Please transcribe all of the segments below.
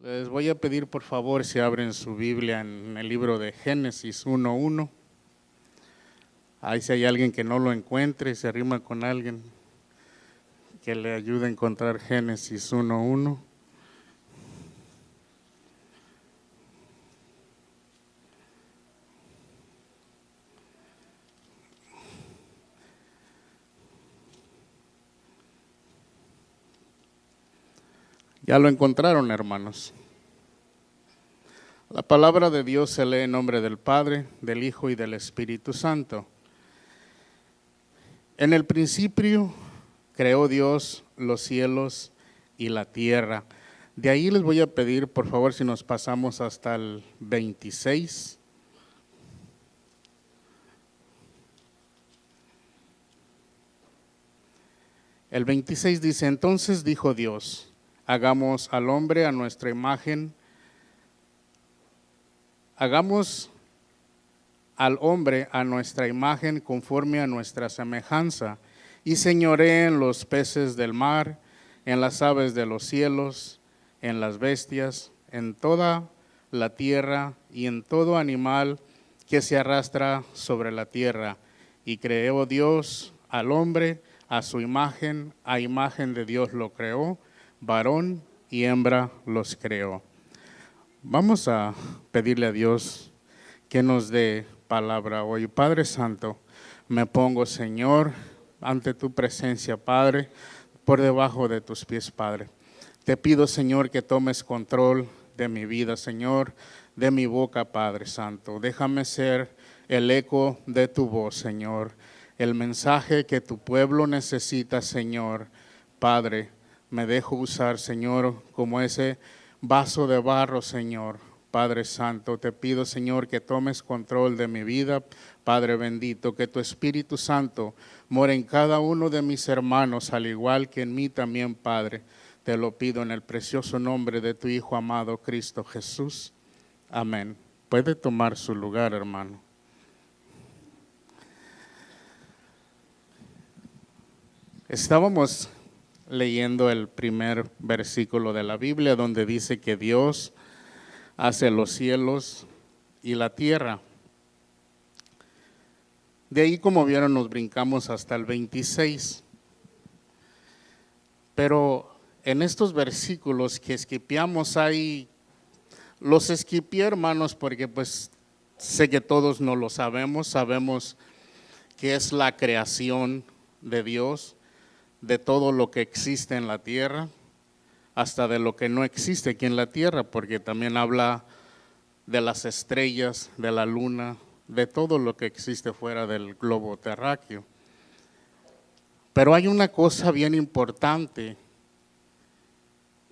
Les voy a pedir por favor si abren su Biblia en el libro de Génesis 1:1. Ahí si hay alguien que no lo encuentre, se arrima con alguien que le ayude a encontrar Génesis 1:1. Ya lo encontraron, hermanos. La palabra de Dios se lee en nombre del Padre, del Hijo y del Espíritu Santo. En el principio creó Dios los cielos y la tierra. De ahí les voy a pedir, por favor, si nos pasamos hasta el 26. El 26 dice: entonces dijo Dios, hagamos al hombre a nuestra imagen, hagamos al hombre a nuestra imagen conforme a nuestra semejanza, y señoree en los peces del mar, en las aves de los cielos, en las bestias, en toda la tierra y en todo animal que se arrastra sobre la tierra. Y creó Dios al hombre a su imagen, a imagen de Dios lo creó, varón y hembra los creó. Vamos a pedirle a Dios que nos dé palabra hoy. Padre Santo, me pongo, Señor, ante tu presencia, Padre, por debajo de tus pies, Padre. Te pido, Señor, que tomes control de mi vida, Señor, de mi boca, Padre Santo. Déjame ser el eco de tu voz, Señor, el mensaje que tu pueblo necesita, Señor. Padre, me dejo usar, Señor, como ese vaso de barro, Señor. Padre Santo, te pido, Señor, que tomes control de mi vida. Padre bendito, que tu Espíritu Santo more en cada uno de mis hermanos, al igual que en mí también, Padre. Te lo pido en el precioso nombre de tu Hijo amado, Cristo Jesús. Amén. Puede tomar su lugar, hermano. Estábamos leyendo el primer versículo de la Biblia, donde dice que Dios hace los cielos y la tierra. De ahí, como vieron, nos brincamos hasta el 26. Pero en estos versículos que esquipeamos ahí, los esquipié, hermanos, porque pues sé que todos no lo sabemos que es la creación de Dios, de todo lo que existe en la tierra, hasta de lo que no existe aquí en la tierra, porque también habla de las estrellas, de la luna, de todo lo que existe fuera del globo terráqueo. Pero hay una cosa bien importante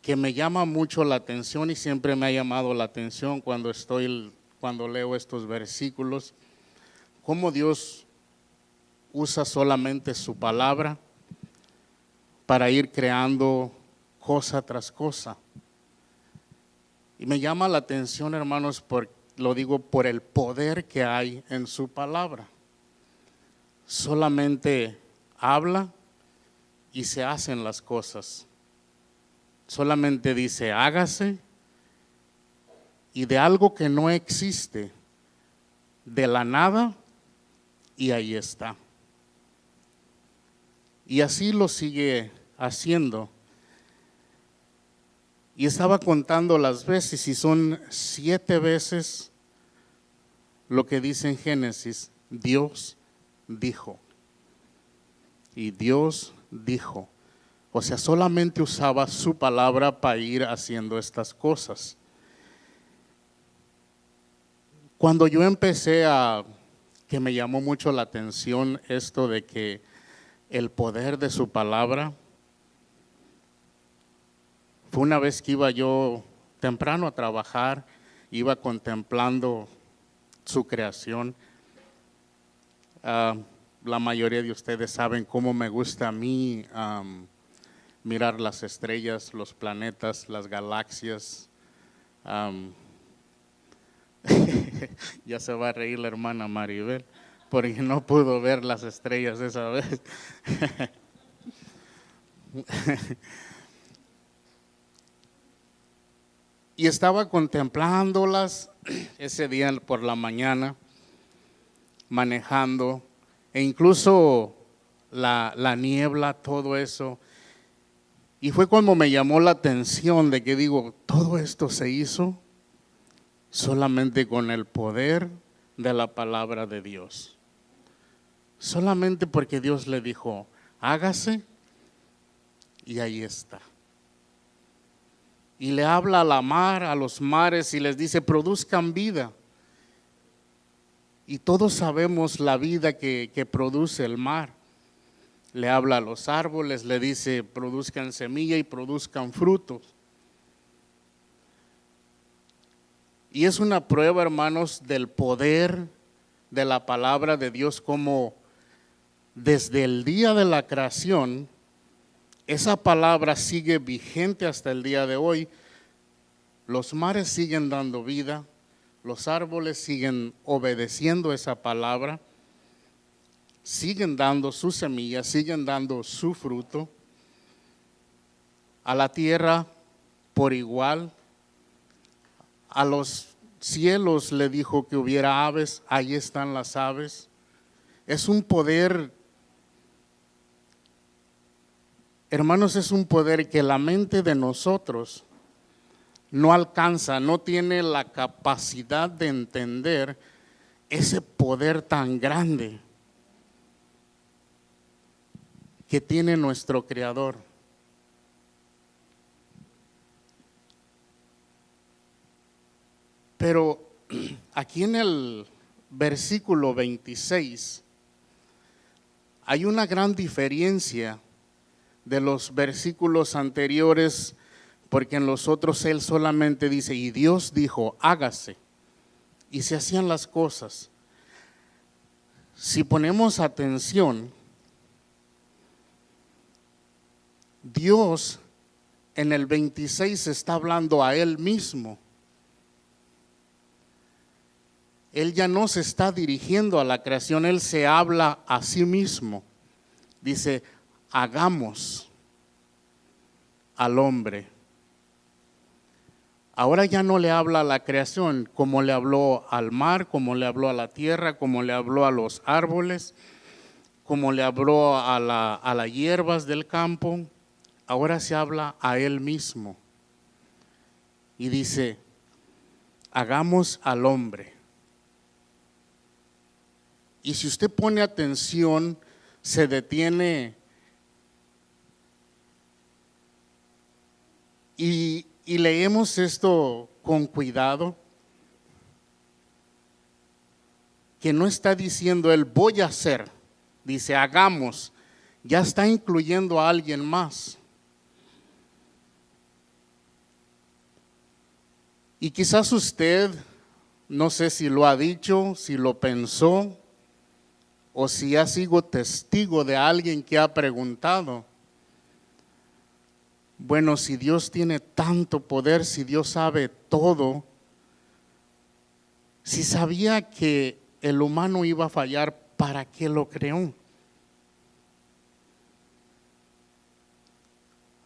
que me llama mucho la atención y siempre me ha llamado la atención cuando leo estos versículos, cómo Dios usa solamente su palabra para ir creando cosa tras cosa. Y me llama la atención, hermanos, lo digo por el poder que hay en su palabra. Solamente habla y se hacen las cosas. Solamente dice, hágase, y de algo que no existe, de la nada, y ahí está. Y así lo sigue haciendo. Y estaba contando las veces, y son 7 veces lo que dice en Génesis: Dios dijo. Y Dios dijo. O sea, solamente usaba su palabra para ir haciendo estas cosas. Cuando yo empecé que me llamó mucho la atención esto de que el poder de su palabra, fue una vez que iba yo temprano a trabajar, iba contemplando su creación. La mayoría de ustedes saben cómo me gusta a mí mirar las estrellas, los planetas, las galaxias. Ya se va a reír la hermana Maribel, porque no pudo ver las estrellas esa vez. Y estaba contemplándolas ese día por la mañana, manejando, e incluso la niebla, todo eso. Y fue cuando me llamó la atención de que digo, todo esto se hizo solamente con el poder de la palabra de Dios. Solamente porque Dios le dijo, hágase, y ahí está. Y le habla a la mar, a los mares, y les dice, produzcan vida. Y todos sabemos la vida que produce el mar. Le habla a los árboles, le dice, produzcan semilla y produzcan frutos. Y es una prueba, hermanos, del poder de la palabra de Dios, como desde el día de la creación, esa palabra sigue vigente hasta el día de hoy. Los mares siguen dando vida, los árboles siguen obedeciendo esa palabra, siguen dando su semilla, siguen dando su fruto. A la tierra por igual, a los cielos le dijo que hubiera aves, ahí están las aves. Es un poder, hermanos, es un poder que la mente de nosotros no alcanza, no tiene la capacidad de entender ese poder tan grande que tiene nuestro Creador. Pero aquí en el versículo 26 hay una gran diferencia de los versículos anteriores, porque en los otros él solamente dice, y Dios dijo, hágase, y se hacían las cosas. Si ponemos atención, Dios en el 26 está hablando a él mismo. Él ya no se está dirigiendo a la creación, él se habla a sí mismo. Dice, hagamos al hombre. Ahora ya no le habla a la creación como le habló al mar, como le habló a la tierra, como le habló a los árboles, como le habló a las hierbas del campo. Ahora se habla a él mismo. Y dice, hagamos al hombre. Y si usted pone atención, se detiene y leemos esto con cuidado, que no está diciendo él voy a hacer, dice hagamos, ya está incluyendo a alguien más. Y quizás usted, no sé si lo ha dicho, si lo pensó, o si ha sido testigo de alguien que ha preguntado, bueno, si Dios tiene tanto poder, si Dios sabe todo, si sabía que el humano iba a fallar, ¿para qué lo creó?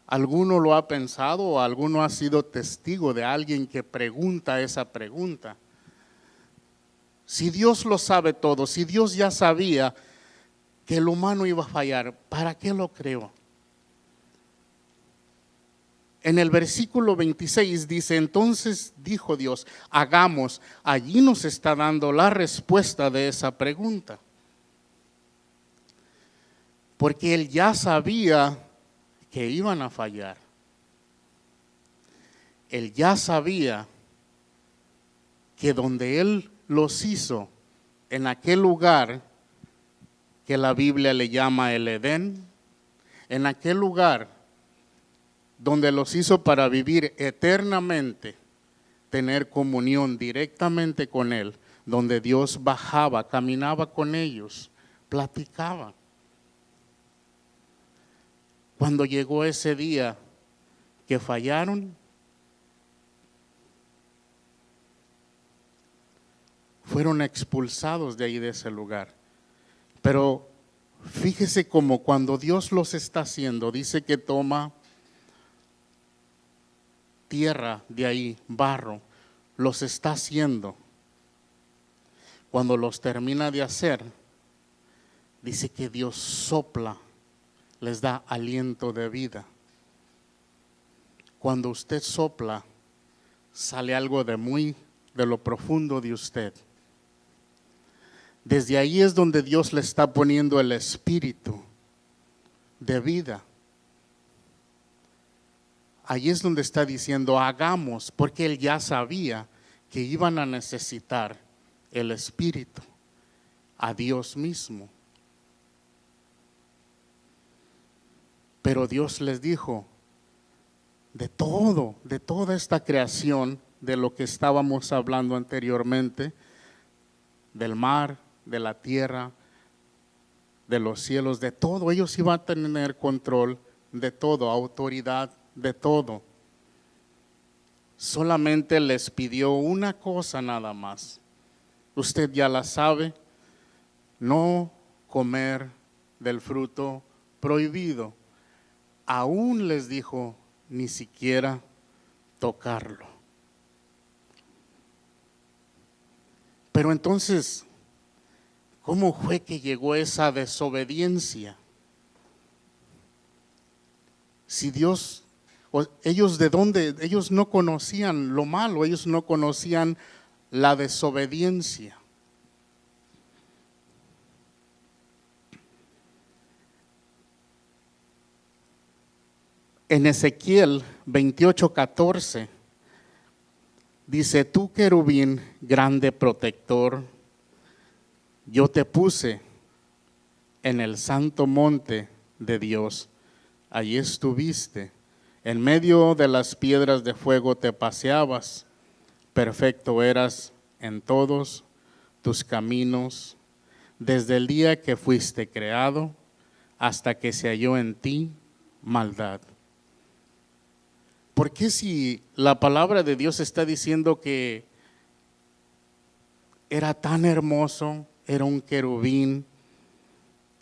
¿Alguno lo ha pensado o alguno ha sido testigo de alguien que pregunta esa pregunta? Si Dios lo sabe todo, si Dios ya sabía que el humano iba a fallar, ¿para qué lo creó? En el versículo 26 dice, entonces dijo Dios, hagamos. Allí nos está dando la respuesta de esa pregunta. Porque Él ya sabía que iban a fallar. Él ya sabía que donde Él los hizo, en aquel lugar que la Biblia le llama el Edén, en aquel lugar donde los hizo para vivir eternamente, tener comunión directamente con Él, donde Dios bajaba, caminaba con ellos, platicaba. Cuando llegó ese día que fallaron, fueron expulsados de ahí, de ese lugar. Pero fíjese como cuando Dios los está haciendo, dice que tierra de ahí, barro, los está haciendo. Cuando los termina de hacer, dice que Dios sopla, les da aliento de vida. Cuando usted sopla, sale algo de lo profundo de usted. Desde ahí es donde Dios le está poniendo el espíritu de vida. Ahí es donde está diciendo hagamos, porque Él ya sabía que iban a necesitar el espíritu, a Dios mismo. Pero Dios les dijo, de toda esta creación, de lo que estábamos hablando anteriormente, del mar, de la tierra, de los cielos, de todo, ellos iban a tener control de todo, autoridad de todo. Solamente les pidió una cosa nada más. Usted ya la sabe, no comer del fruto prohibido. Aún les dijo, ni siquiera tocarlo. Pero entonces, ¿cómo fue que llegó esa desobediencia? Si Dios, ellos de dónde, ellos no conocían lo malo, ellos no conocían la desobediencia. En Ezequiel 28:14 dice, tú querubín grande protector, yo te puse en el santo monte de Dios, allí estuviste, en medio de las piedras de fuego te paseabas, perfecto eras en todos tus caminos, desde el día que fuiste creado hasta que se halló en ti maldad. ¿Por qué si la palabra de Dios está diciendo que era tan hermoso, era un querubín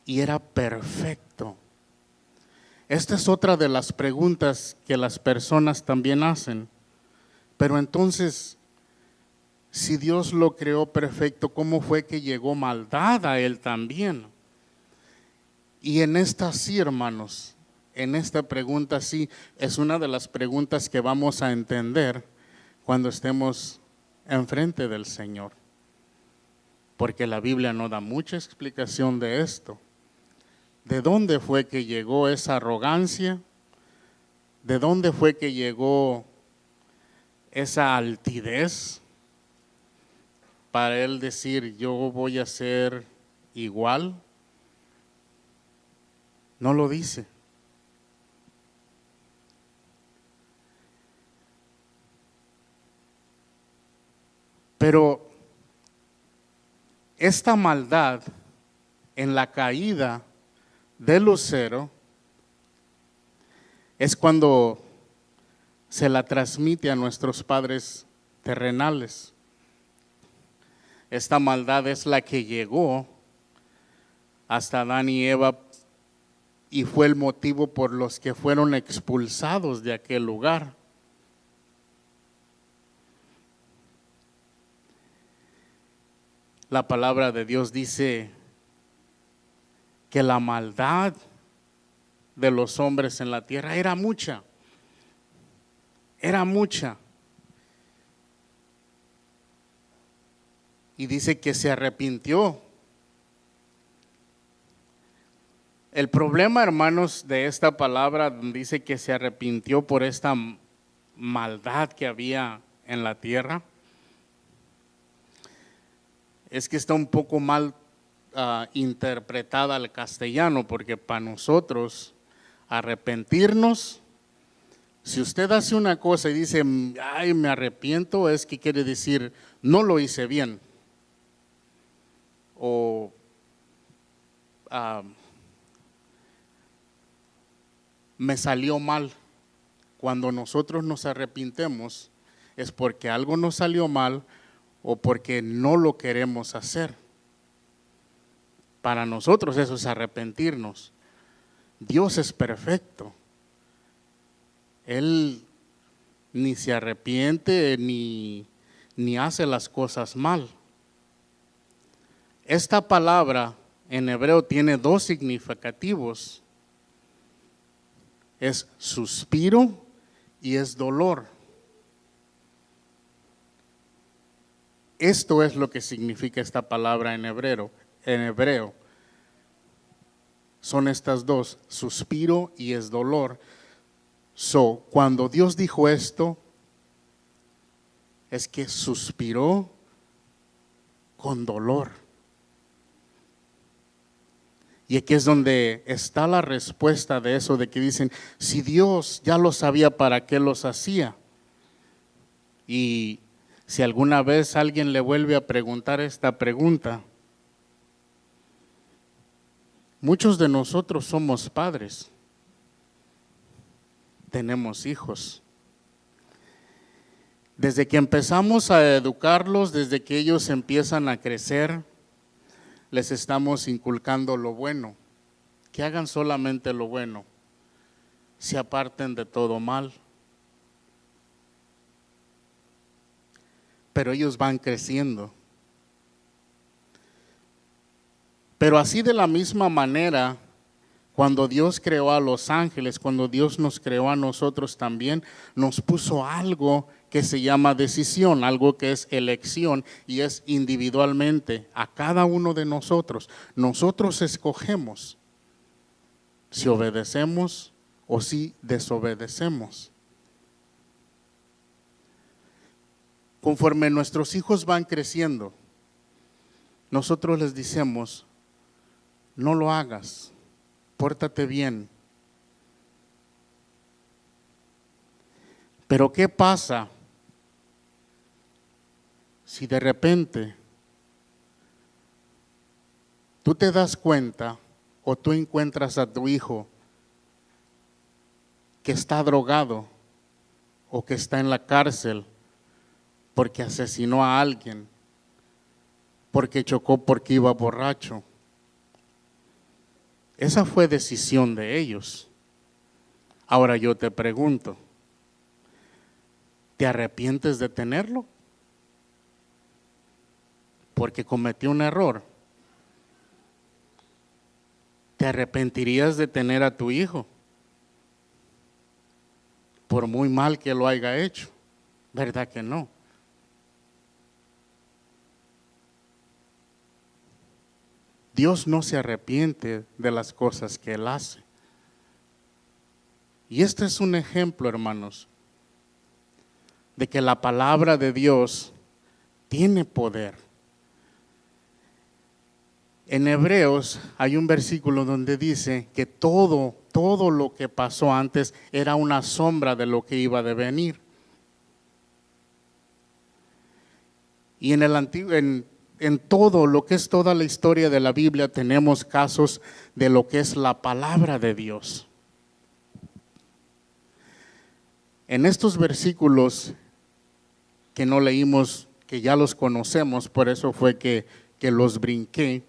y era perfecto? Esta es otra de las preguntas que las personas también hacen. Pero entonces, si Dios lo creó perfecto, ¿cómo fue que llegó maldad a él también? Y en esta sí, hermanos, en esta pregunta sí, es una de las preguntas que vamos a entender cuando estemos enfrente del Señor. Porque la Biblia no da mucha explicación de esto. ¿De dónde fue que llegó esa arrogancia? ¿De dónde fue que llegó esa altivez para él decir yo voy a ser igual? No lo dice. Pero esta maldad en la caída de Lucero es cuando se la transmite a nuestros padres terrenales. Esta maldad es la que llegó hasta Adán y Eva y fue el motivo por los que fueron expulsados de aquel lugar. La palabra de Dios dice que la maldad de los hombres en la tierra era mucha. Era mucha. Y dice que se arrepintió. El problema, hermanos, de esta palabra dice que se arrepintió por esta maldad que había en la tierra. Es que está un poco mal interpretada al castellano, porque para nosotros arrepentirnos, si usted hace una cosa y dice, ay, me arrepiento, es que quiere decir, no lo hice bien. O me salió mal. Cuando nosotros nos arrepintemos, es porque algo nos salió mal o porque no lo queremos hacer. Para nosotros eso es arrepentirnos. Dios es perfecto. Él ni se arrepiente, ni hace las cosas mal. Esta palabra en hebreo tiene dos significativos. Es suspiro y es dolor. Esto es lo que significa esta palabra en hebreo. Son estas dos, suspiro y es dolor. Cuando Dios dijo esto, es que suspiró con dolor. Y aquí es donde está la respuesta de eso, de que dicen, si Dios ya lo sabía, ¿para qué los hacía? Y si alguna vez alguien le vuelve a preguntar esta pregunta, muchos de nosotros somos padres, tenemos hijos. Desde que empezamos a educarlos, desde que ellos empiezan a crecer, les estamos inculcando lo bueno, que hagan solamente lo bueno, se aparten de todo mal. Pero ellos van creciendo. Pero así de la misma manera, cuando Dios creó a los ángeles, cuando Dios nos creó a nosotros también, nos puso algo que se llama decisión, algo que es elección y es individualmente a cada uno de nosotros. Nosotros escogemos si obedecemos o si desobedecemos. Conforme nuestros hijos van creciendo, nosotros les decimos, no lo hagas, pórtate bien. Pero ¿qué pasa si de repente tú te das cuenta o tú encuentras a tu hijo que está drogado o que está en la cárcel porque asesinó a alguien, porque chocó porque iba borracho? Esa fue decisión de ellos. Ahora yo te pregunto, ¿te arrepientes de tenerlo? Porque cometió un error. ¿Te arrepentirías de tener a tu hijo? Por muy mal que lo haya hecho. ¿Verdad que no? Dios no se arrepiente de las cosas que Él hace. Y este es un ejemplo, hermanos, de que la palabra de Dios tiene poder. En Hebreos hay un versículo donde dice que todo lo que pasó antes era una sombra de lo que iba a devenir. Y en todo lo que es toda la historia de la Biblia tenemos casos de lo que es la palabra de Dios. En estos versículos que no leímos, que ya los conocemos, por eso fue que los brinqué,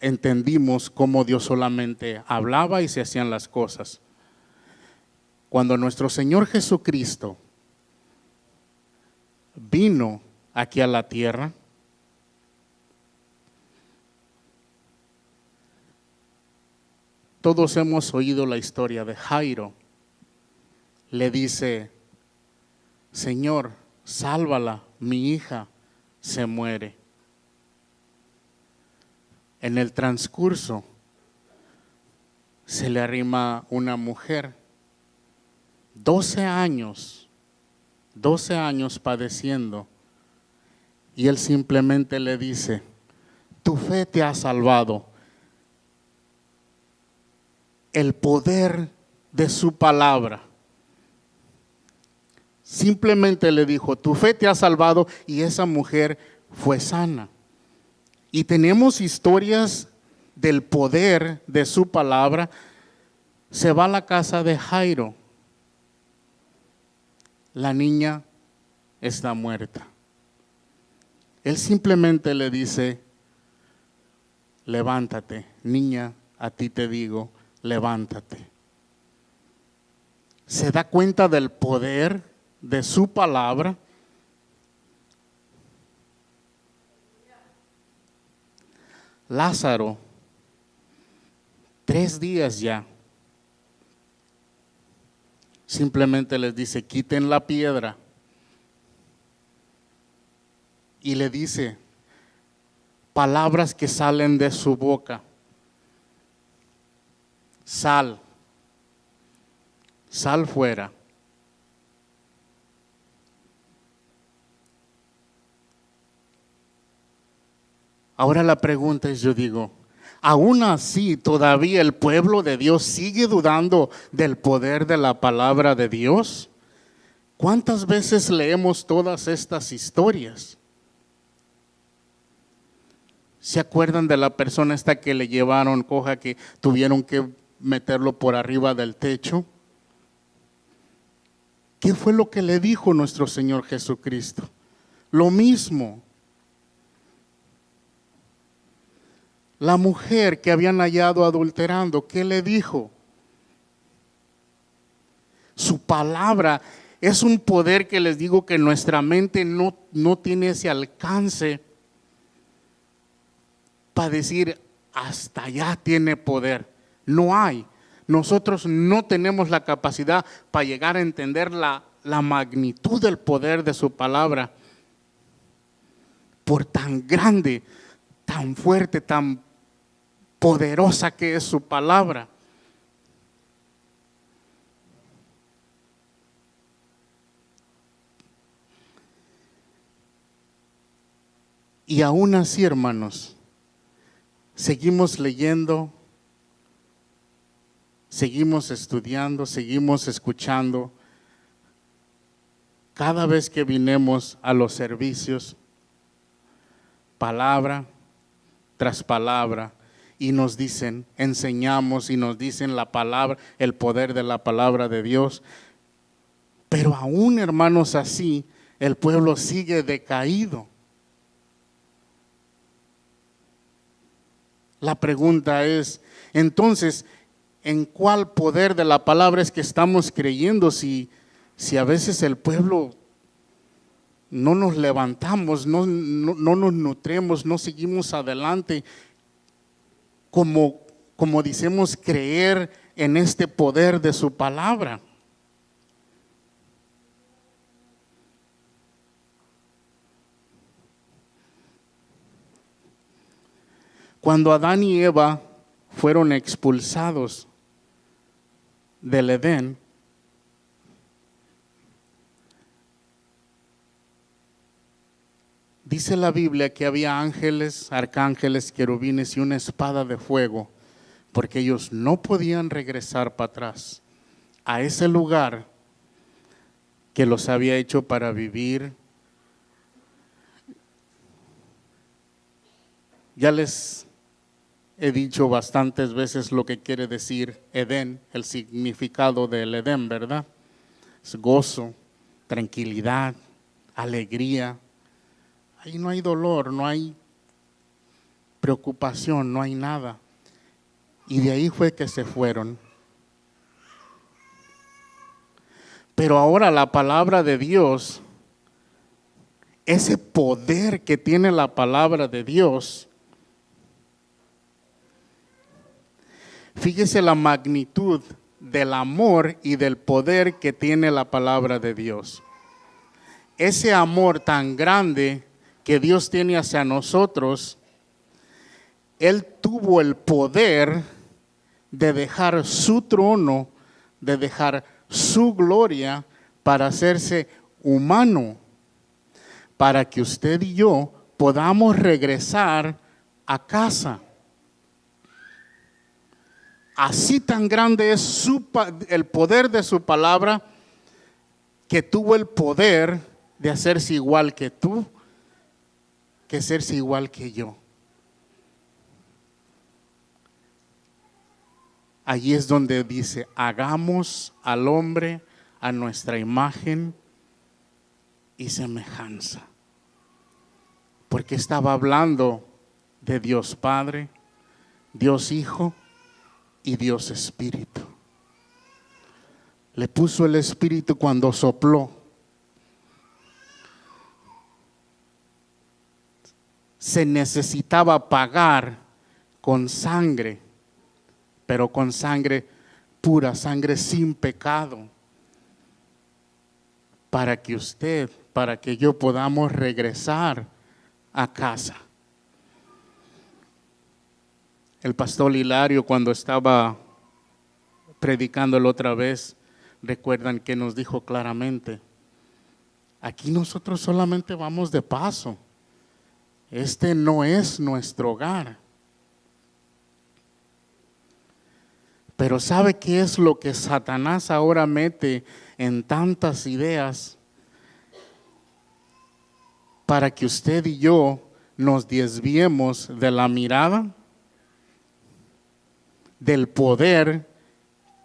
entendimos cómo Dios solamente hablaba y se hacían las cosas. Cuando nuestro Señor Jesucristo vino aquí a la tierra, todos hemos oído la historia de Jairo. Le dice, Señor, sálvala, mi hija se muere. En el transcurso se le arrima una mujer, 12 años padeciendo, y él simplemente le dice, tu fe te ha salvado. El poder de su palabra. Simplemente le dijo, tu fe te ha salvado, y esa mujer fue sana. Y tenemos historias del poder de su palabra. Se va a la casa de Jairo. La niña está muerta. Él simplemente le dice, levántate, niña, a ti te digo, levántate. se da cuenta del poder de su palabra. Lázaro, 3 días ya, simplemente les dice, quiten la piedra. Y le dice palabras que salen de su boca. Sal fuera. Ahora la pregunta es, yo digo, aún así todavía el pueblo de Dios sigue dudando del poder de la palabra de Dios. ¿Cuántas veces leemos todas estas historias? ¿Se acuerdan de la persona esta que le llevaron coja, que tuvieron que meterlo por arriba del techo? ¿Qué fue lo que le dijo nuestro Señor Jesucristo? Lo mismo. La mujer que habían hallado adulterando, ¿qué le dijo? Su palabra es un poder que les digo que nuestra mente no tiene ese alcance para decir, hasta allá tiene poder. No hay. Nosotros no tenemos la capacidad para llegar a entender la magnitud del poder de su palabra. Por tan grande, tan fuerte, tan poderosa que es su palabra. Y aún así, hermanos, seguimos leyendo, seguimos estudiando, seguimos escuchando. Cada vez que vinimos a los servicios, palabra tras palabra, y nos dicen, enseñamos y nos dicen la palabra, el poder de la palabra de Dios. Pero aún, hermanos, así, el pueblo sigue decaído. La pregunta es, entonces, ¿en cuál poder de la palabra es que estamos creyendo si a veces el pueblo no nos levantamos, no nos nutremos, no seguimos adelante como decimos creer en este poder de su palabra? Cuando Adán y Eva fueron expulsados del Edén, dice la Biblia que había ángeles, arcángeles, querubines y una espada de fuego, porque ellos no podían regresar para atrás a ese lugar que los había hecho para vivir. Ya les he dicho bastantes veces lo que quiere decir Edén, el significado del Edén, ¿verdad? Es gozo, tranquilidad, alegría. Ahí no hay dolor, no hay preocupación, no hay nada. Y de ahí fue que se fueron. Pero ahora la palabra de Dios, ese poder que tiene la palabra de Dios, fíjese la magnitud del amor y del poder que tiene la palabra de Dios. Ese amor tan grande que Dios tiene hacia nosotros, Él tuvo el poder de dejar su trono, de dejar su gloria para hacerse humano, para que usted y yo podamos regresar a casa. Así tan grande es el poder de su palabra, que tuvo el poder de hacerse igual que tú, que hacerse igual que yo. Allí es donde dice, hagamos al hombre a nuestra imagen y semejanza. Porque estaba hablando de Dios Padre, Dios Hijo y Dios Espíritu. le puso el Espíritu cuando sopló. Se necesitaba pagar con sangre, pero con sangre pura, sangre sin pecado, para que usted, para que yo podamos regresar a casa. El pastor Hilario, cuando estaba predicándolo otra vez, recuerdan que nos dijo claramente, aquí nosotros solamente vamos de paso. Este no es nuestro hogar. Pero ¿sabe qué es lo que Satanás ahora mete en tantas ideas? Para que usted y yo nos desviemos de la mirada, del poder,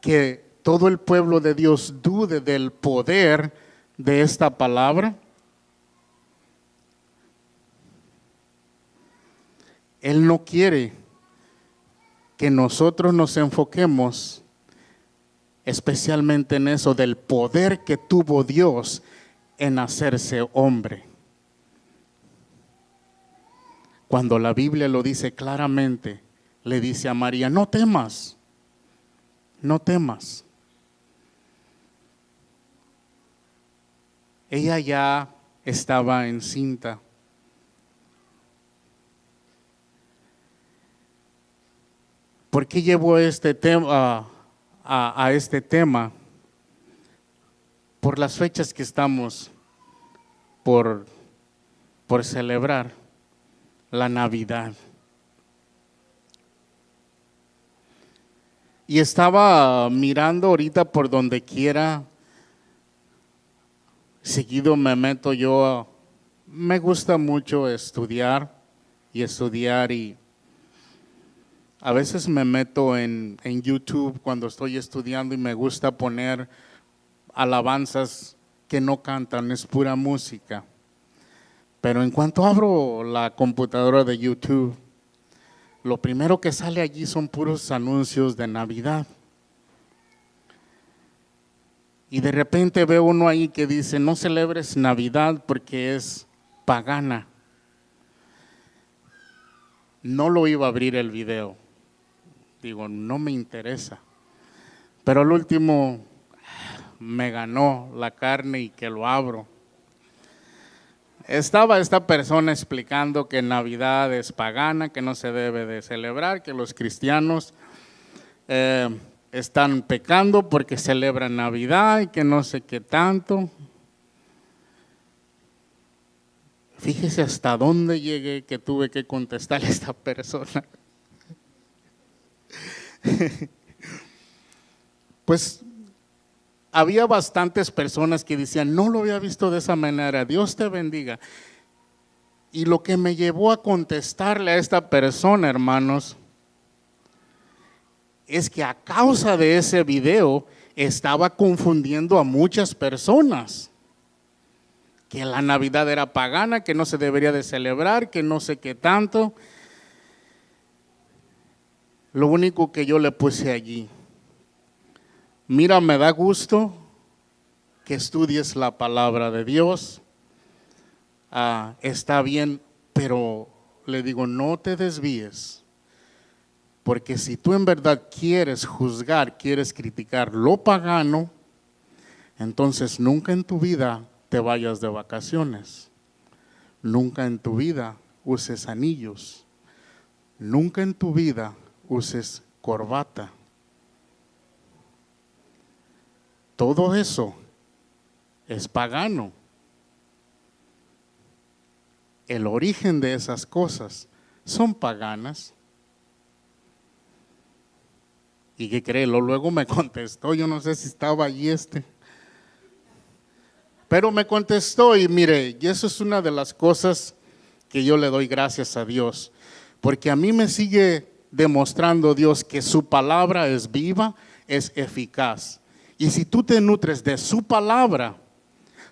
que todo el pueblo de Dios dude del poder de esta palabra. Él no quiere que nosotros nos enfoquemos especialmente en eso del poder que tuvo Dios en hacerse hombre. Cuando la Biblia lo dice claramente, le dice a María, no temas, no temas. Ella ya estaba encinta. ¿Por qué llevo este tema a este tema? Por las fechas que estamos por celebrar, la Navidad. Y estaba mirando ahorita por donde quiera, seguido me meto yo, me gusta mucho estudiar y a veces me meto en YouTube cuando estoy estudiando y me gusta poner alabanzas que no cantan, es pura música. Pero en cuanto abro la computadora de YouTube, lo primero que sale allí son puros anuncios de Navidad. Y de repente veo uno ahí que dice, no celebres Navidad porque es pagana. No lo iba a abrir el video. Digo, no me interesa. Pero al último me ganó la carne y que lo abro. Estaba esta persona explicando que Navidad es pagana, que no se debe de celebrar, que los cristianos están pecando porque celebran Navidad y que no sé qué tanto. Fíjese hasta dónde llegué que tuve que contestarle a esta persona. Pues había bastantes personas que decían, no lo había visto de esa manera, Dios te bendiga. Y lo que me llevó a contestarle a esta persona, hermanos, es que a causa de ese video estaba confundiendo a muchas personas. Que la Navidad era pagana, que no se debería de celebrar, que no sé qué tanto. Lo único que yo le puse allí, mira, me da gusto que estudies la palabra de Dios. Está bien, pero le digo, no te desvíes. Porque si tú en verdad quieres juzgar, quieres criticar lo pagano, entonces nunca en tu vida te vayas de vacaciones. Nunca en tu vida uses anillos. Nunca en tu vida uses corbata. Todo eso es pagano. El origen de esas cosas son paganas. ¿Y qué cree? Luego me contestó, yo no sé si estaba allí pero me contestó y mire, y eso es una de las cosas que yo le doy gracias a Dios, porque a mí me sigue demostrando Dios que su palabra es viva, es eficaz. Y si tú te nutres de su palabra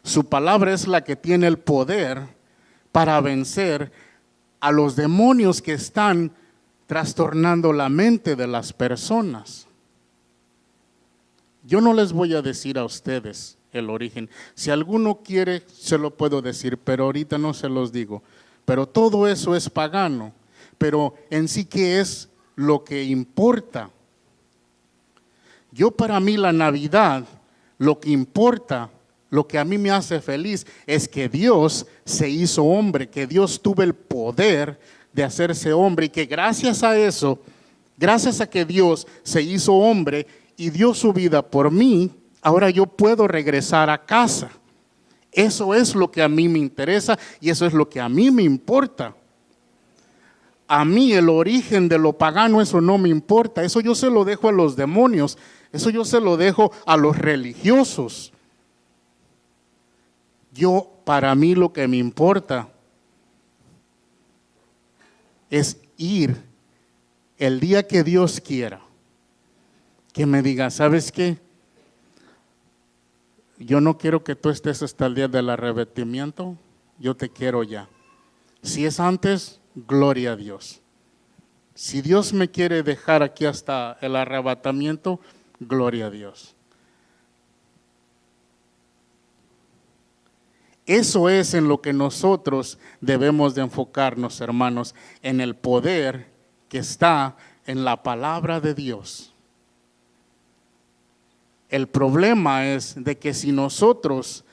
es la que tiene el poder para vencer a los demonios que están trastornando la mente de las personas. Yo no les voy a decir a ustedes el origen. Si alguno quiere, se lo puedo decir, pero ahorita no se los digo. Pero todo eso es pagano. Pero en sí, ¿qué es lo que importa? Yo, para mí, la Navidad, lo que importa, lo que a mí me hace feliz es que Dios se hizo hombre, que Dios tuvo el poder de hacerse hombre y que gracias a eso, gracias a que Dios se hizo hombre y dio su vida por mí, ahora yo puedo regresar a casa. Eso es lo que a mí me interesa y eso es lo que a mí me importa. A mí el origen de lo pagano, eso no me importa. Eso yo se lo dejo a los demonios. Eso yo se lo dejo a los religiosos. Para mí lo que me importa es ir el día que Dios quiera. Que me diga, ¿sabes qué? Yo no quiero que tú estés hasta el día del arrebatamiento. Yo te quiero ya. Si es antes, gloria a Dios. Si Dios me quiere dejar aquí hasta el arrebatamiento, gloria a Dios. Eso es en lo que nosotros debemos de enfocarnos, hermanos, en el poder que está en la palabra de Dios. El problema es de que si nosotros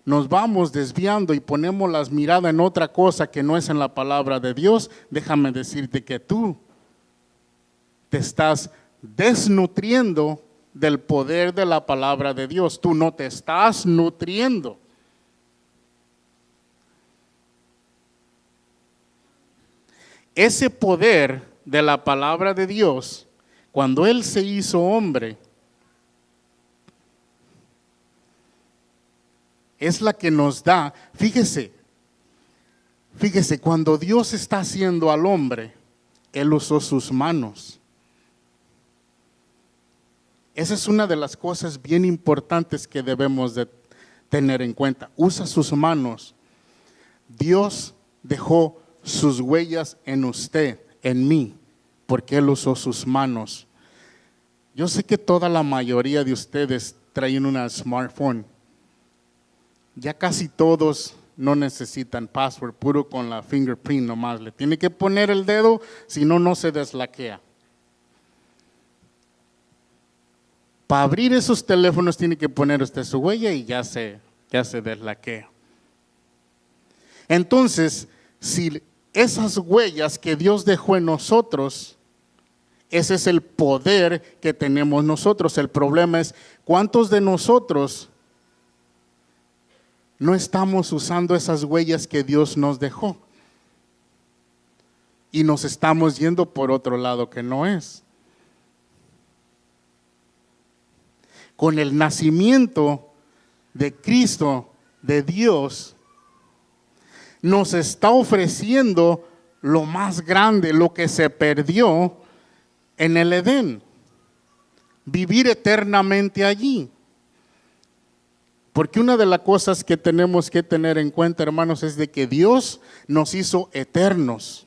nos vamos desviando y ponemos las miradas en otra cosa que no es en la palabra de Dios, déjame decirte que tú te estás desnutriendo del poder de la palabra de Dios. Tú no te estás nutriendo. Ese poder de la palabra de Dios, cuando Él se hizo hombre, es la que nos da. Fíjese, cuando Dios está haciendo al hombre, Él usó sus manos. Esa es una de las cosas bien importantes que debemos de tener en cuenta. Usa sus manos. Dios dejó sus huellas en usted, en mí, porque Él usó sus manos. Yo sé que toda la mayoría de ustedes traen una smartphone. Ya casi todos no necesitan password, puro con la fingerprint nomás. Le tiene que poner el dedo, si no, no se deslaquea. Para abrir esos teléfonos tiene que poner usted su huella y ya se deslaquea. Entonces, si esas huellas que Dios dejó en nosotros, ese es el poder que tenemos nosotros. El problema es, ¿cuántos de nosotros no estamos usando esas huellas que Dios nos dejó? Y nos estamos yendo por otro lado que no es. Con el nacimiento de Cristo, de Dios, nos está ofreciendo lo más grande, lo que se perdió en el Edén. Vivir eternamente allí. Porque una de las cosas que tenemos que tener en cuenta, hermanos, es de que Dios nos hizo eternos.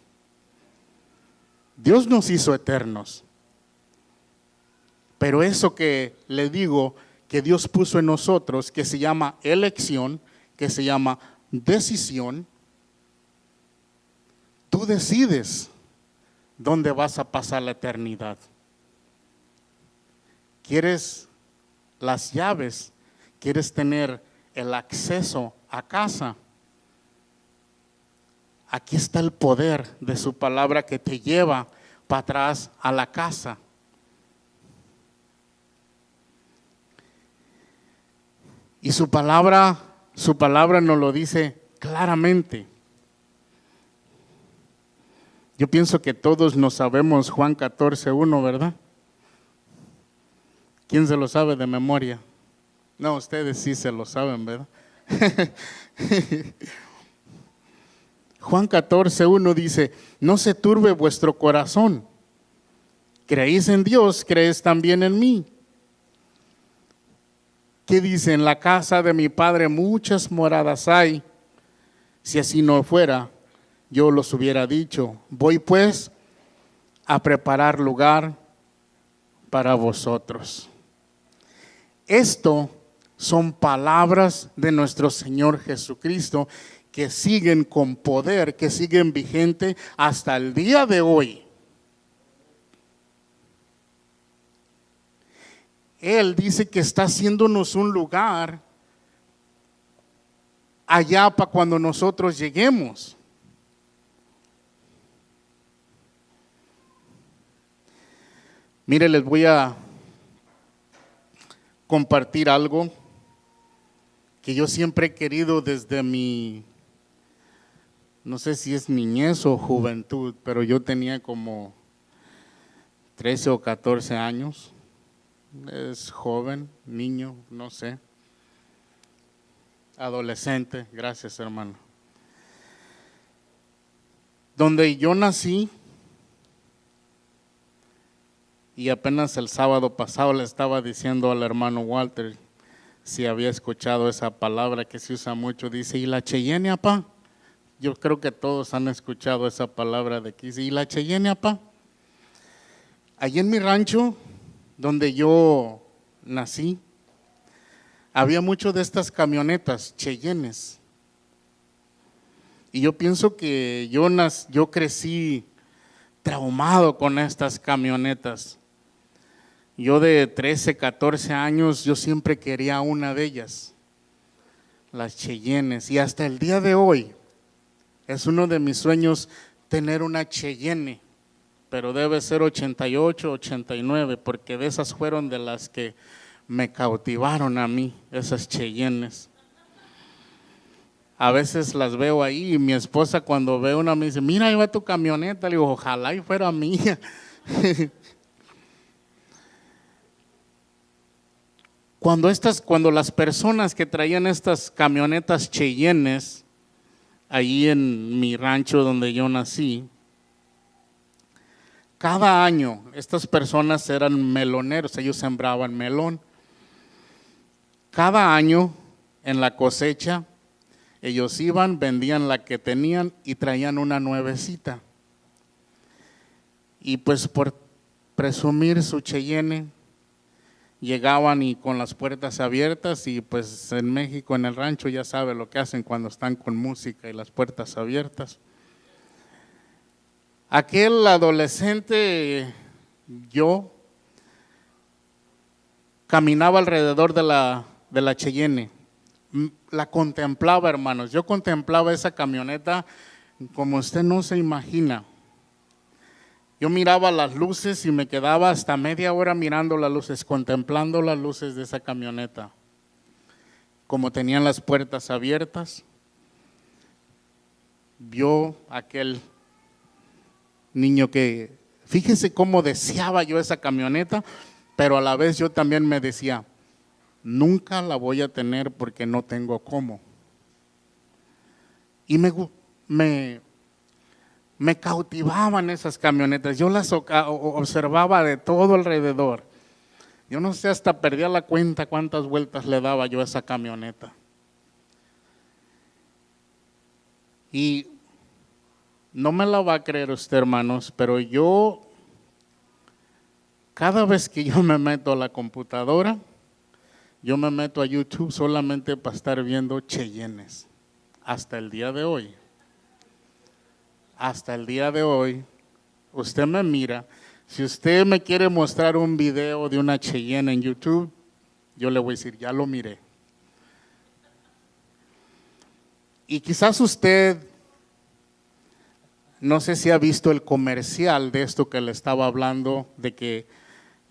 Dios nos hizo eternos. Pero eso que le digo, que Dios puso en nosotros, que se llama elección, que se llama decisión, tú decides dónde vas a pasar la eternidad. ¿Quieres las llaves? ¿Quieres tener el acceso a casa? Aquí está el poder de su palabra que te lleva para atrás a la casa. Y su palabra nos lo dice claramente. Yo pienso que todos nos sabemos Juan 14:1, ¿verdad? ¿Quién se lo sabe de memoria? No, ustedes sí se lo saben, ¿verdad? Juan 14:1 dice, no se turbe vuestro corazón. Creéis en Dios, creéis también en mí. ¿Qué dice? En la casa de mi Padre muchas moradas hay. Si así no fuera, yo los hubiera dicho. Voy pues a preparar lugar para vosotros. Esto son palabras de nuestro Señor Jesucristo que siguen con poder, que siguen vigente hasta el día de hoy. Él dice que está haciéndonos un lugar allá para cuando nosotros lleguemos. Mire, les voy a compartir algo que yo siempre he querido desde mi, no sé si es niñez o juventud, pero yo tenía como 13 o 14 años. Es joven, niño, no sé. Adolescente, gracias hermano. Donde yo nací, y apenas el sábado pasado le estaba diciendo al hermano Walter si había escuchado esa palabra que se usa mucho, dice, ¿y la Cheyenne, apá? Yo creo que todos han escuchado esa palabra de aquí, ¿y la Cheyenne, apá? Allí en mi rancho, donde yo nací, había mucho de estas camionetas Cheyennes. Y yo pienso que yo crecí traumado con estas camionetas. Yo de 13, 14 años, yo siempre quería una de ellas, las Cheyennes. Y hasta el día de hoy, es uno de mis sueños tener una Cheyenne, pero debe ser 88, 89, porque de esas fueron de las que me cautivaron a mí, esas Cheyennes. A veces las veo ahí y mi esposa cuando ve una me dice, mira, ahí va tu camioneta. Le digo, ojalá y fuera mía. Cuando las personas que traían estas camionetas Cheyennes, allí en mi rancho donde yo nací, cada año estas personas eran meloneros, ellos sembraban melón. Cada año en la cosecha, ellos iban, vendían la que tenían y traían una nuevecita. Y pues por presumir su Cheyenne, llegaban y con las puertas abiertas y pues en México, en el rancho, ya sabe lo que hacen cuando están con música y las puertas abiertas. Aquel adolescente, yo, caminaba alrededor de la Cheyenne. La contemplaba, hermanos. Yo contemplaba esa camioneta como usted no se imagina. Yo miraba las luces y me quedaba hasta media hora mirando las luces, contemplando las luces de esa camioneta. Como tenían las puertas abiertas, vio aquel niño que, fíjese cómo deseaba yo esa camioneta, pero a la vez yo también me decía, nunca la voy a tener porque no tengo cómo. Y me cautivaban esas camionetas, yo las observaba de todo alrededor. Yo no sé, hasta perdía la cuenta cuántas vueltas le daba yo a esa camioneta. Y no me la va a creer usted, hermanos, pero yo, cada vez que yo me meto a la computadora, yo me meto a YouTube solamente para estar viendo Cheyennes, hasta el día de hoy. Hasta el día de hoy, usted me mira, si usted me quiere mostrar un video de una Cheyenne en YouTube, yo le voy a decir, ya lo miré. Y quizás usted, no sé si ha visto el comercial de esto que le estaba hablando, de que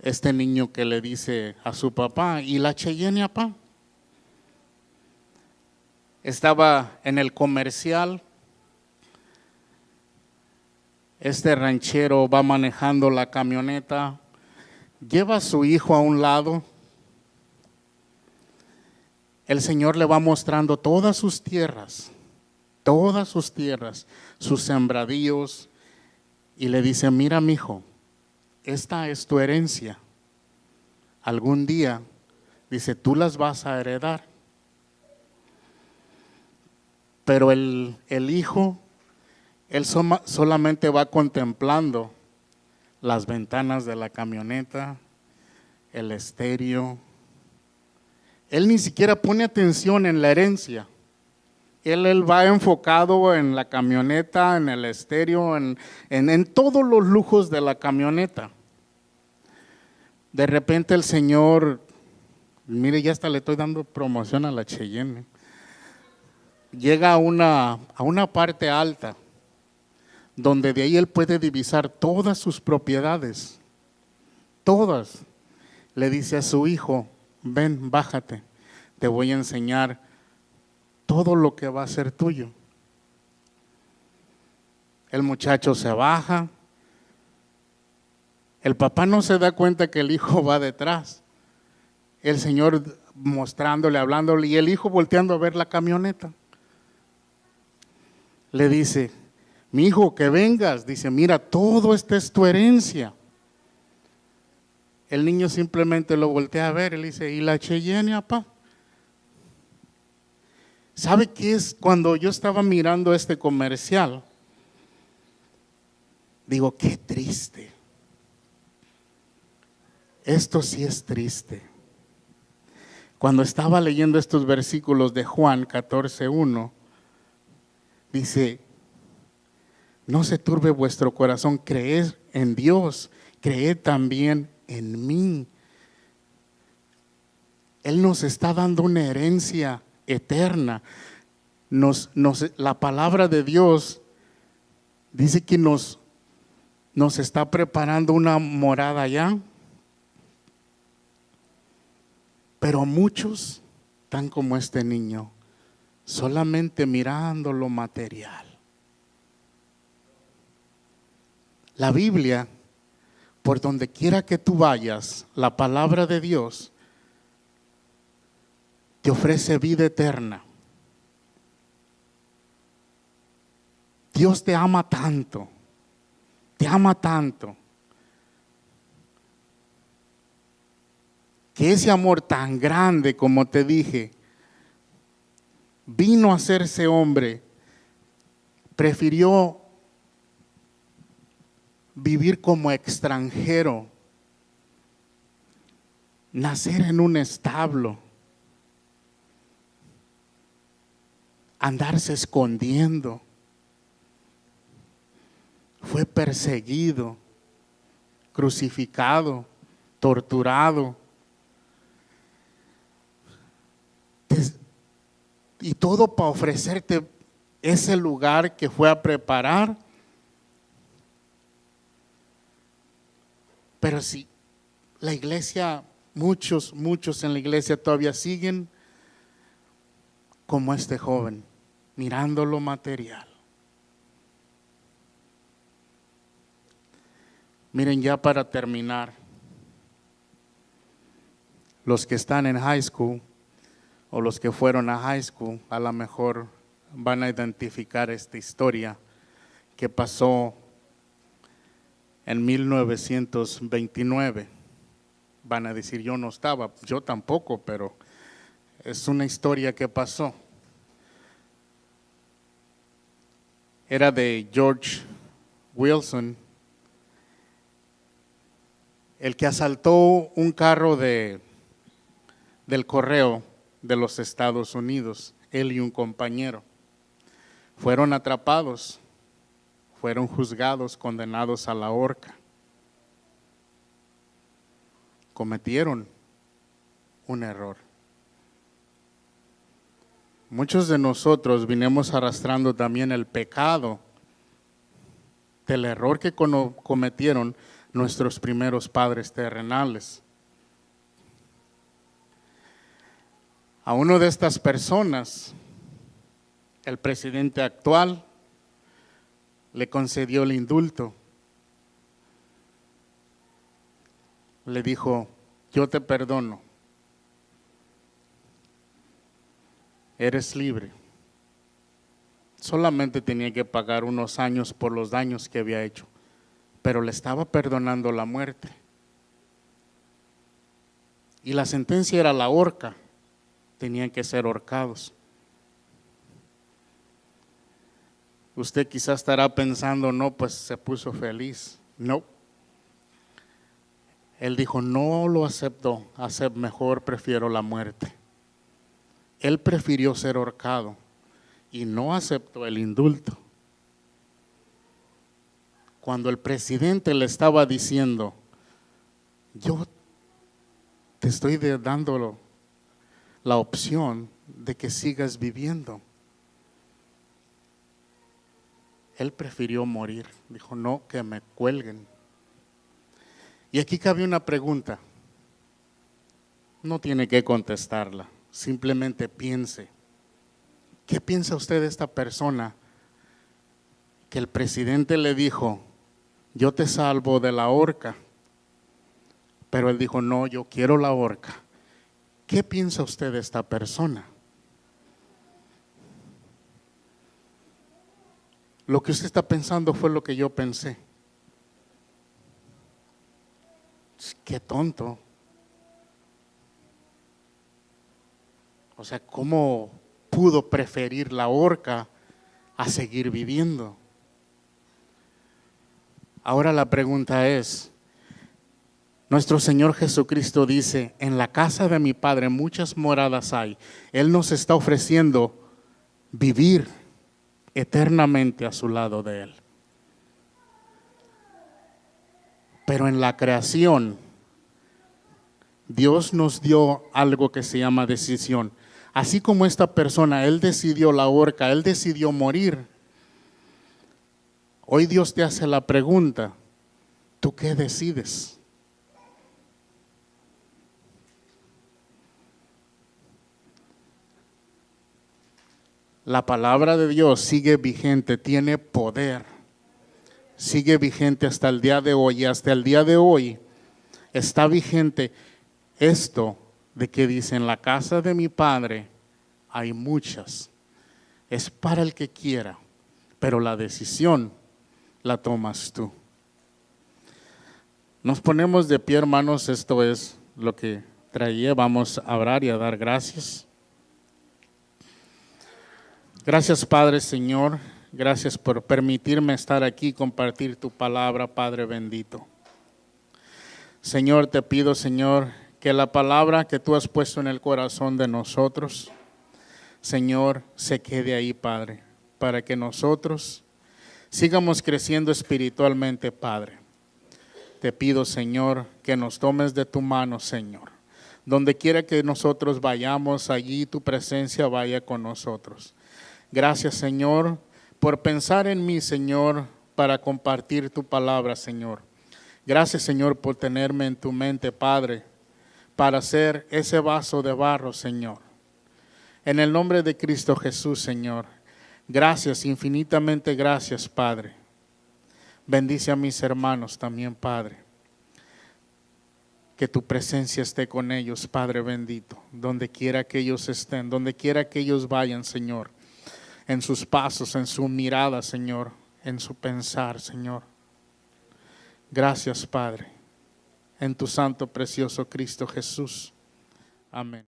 este niño que le dice a su papá, ¿y la Cheyenne, papá? Estaba en el comercial. Este ranchero va manejando la camioneta, lleva a su hijo a un lado. El Señor le va mostrando todas sus tierras, sus sembradíos, y le dice, mira, mijo, esta es tu herencia. Algún día, dice, tú las vas a heredar. Pero el hijo, él solamente va contemplando las ventanas de la camioneta, el estéreo, Él ni siquiera pone atención en la herencia. Él va enfocado en la camioneta, en el estéreo, en todos los lujos de la camioneta. De repente el Señor, mire, ya hasta le estoy dando promoción a la Cheyenne. Llega a una parte alta, donde de ahí él puede divisar todas sus propiedades, todas. Le dice a su hijo, ven, bájate, te voy a enseñar todo lo que va a ser tuyo. El muchacho se baja, el papá no se da cuenta que el hijo va detrás, el Señor mostrándole, hablándole, y el hijo volteando a ver la camioneta. Le dice, mi hijo, que vengas. Dice, mira, todo esto es tu herencia. El niño simplemente lo voltea a ver y le dice, ¿y la Cheyenne, papá? ¿Sabe qué es? Cuando yo estaba mirando este comercial, digo, qué triste. Esto sí es triste. Cuando estaba leyendo estos versículos de Juan 14:1, dice, no se turbe vuestro corazón, creed en Dios, creed también en mí. Él nos está dando una herencia eterna. La palabra de Dios dice que nos está preparando una morada allá. Pero muchos están como este niño, solamente mirando lo material. La Biblia, por donde quiera que tú vayas, la palabra de Dios te ofrece vida eterna. Dios te ama tanto, que ese amor tan grande, como te dije, vino a hacerse hombre, prefirió vivir como extranjero, nacer en un establo, andarse escondiendo, fue perseguido, crucificado, torturado, y todo para ofrecerte ese lugar que fue a preparar. Pero si la iglesia, muchos en la iglesia todavía siguen como este joven, mirando lo material. Miren, ya para terminar, los que están en high school o los que fueron a high school, a lo mejor van a identificar esta historia que pasó en 1929. Van a decir, yo no estaba, yo tampoco, pero es una historia que pasó. Era de George Wilson, el que asaltó un carro del correo de los Estados Unidos, él y un compañero. Fueron atrapados, fueron juzgados, condenados a la horca. Cometieron un error. Muchos de nosotros vinimos arrastrando también el pecado del error que cometieron nuestros primeros padres terrenales. A uno de estas personas, el presidente actual, le concedió el indulto. Le dijo, yo te perdono, eres libre. Solamente tenía que pagar unos años por los daños que había hecho, pero le estaba perdonando la muerte. Y la sentencia era la horca, tenían que ser ahorcados. Usted quizás estará pensando, no, pues se puso feliz. No. Él dijo, no lo acepto, mejor prefiero la muerte. Él prefirió ser ahorcado y no aceptó el indulto. Cuando el presidente le estaba diciendo, yo te estoy dando la opción de que sigas viviendo, él prefirió morir. Dijo, no, que me cuelguen. Y aquí cabe una pregunta. No tiene que contestarla, simplemente piense. ¿Qué piensa usted de esta persona que el presidente le dijo, yo te salvo de la horca? Pero él dijo, no, yo quiero la horca. ¿Qué piensa usted de esta persona? Lo que usted está pensando fue lo que yo pensé. Qué tonto. O sea, ¿cómo pudo preferir la horca a seguir viviendo? Ahora la pregunta es, nuestro Señor Jesucristo dice, en la casa de mi Padre muchas moradas hay. Él nos está ofreciendo vivir eternamente a su lado de Él. Pero en la creación, Dios nos dio algo que se llama decisión. Así como esta persona, Él decidió la horca, Él decidió morir. Hoy Dios te hace la pregunta, ¿tú qué decides? La palabra de Dios sigue vigente, tiene poder, sigue vigente hasta el día de hoy. Y hasta el día de hoy está vigente esto de que dice, en la casa de mi Padre hay muchas. Es para el que quiera, pero la decisión la tomas tú. Nos ponemos de pie, hermanos, esto es lo que traía. Vamos a orar y a dar gracias. Gracias, Padre, Señor, gracias por permitirme estar aquí y compartir tu palabra, Padre bendito. Señor, te pido, Señor, que la palabra que tú has puesto en el corazón de nosotros, Señor, se quede ahí, Padre, para que nosotros sigamos creciendo espiritualmente, Padre. Te pido, Señor, que nos tomes de tu mano, Señor. Donde quiera que nosotros vayamos, allí tu presencia vaya con nosotros. Gracias, Señor, por pensar en mí, Señor, para compartir tu palabra, Señor. Gracias, Señor, por tenerme en tu mente, Padre, para ser ese vaso de barro, Señor. En el nombre de Cristo Jesús, Señor. Gracias, infinitamente gracias, Padre. Bendice a mis hermanos también, Padre. Que tu presencia esté con ellos, Padre bendito, donde quiera que ellos estén, donde quiera que ellos vayan, Señor. En sus pasos, en su mirada, Señor, en su pensar, Señor. Gracias, Padre, en tu santo, precioso Cristo Jesús. Amén.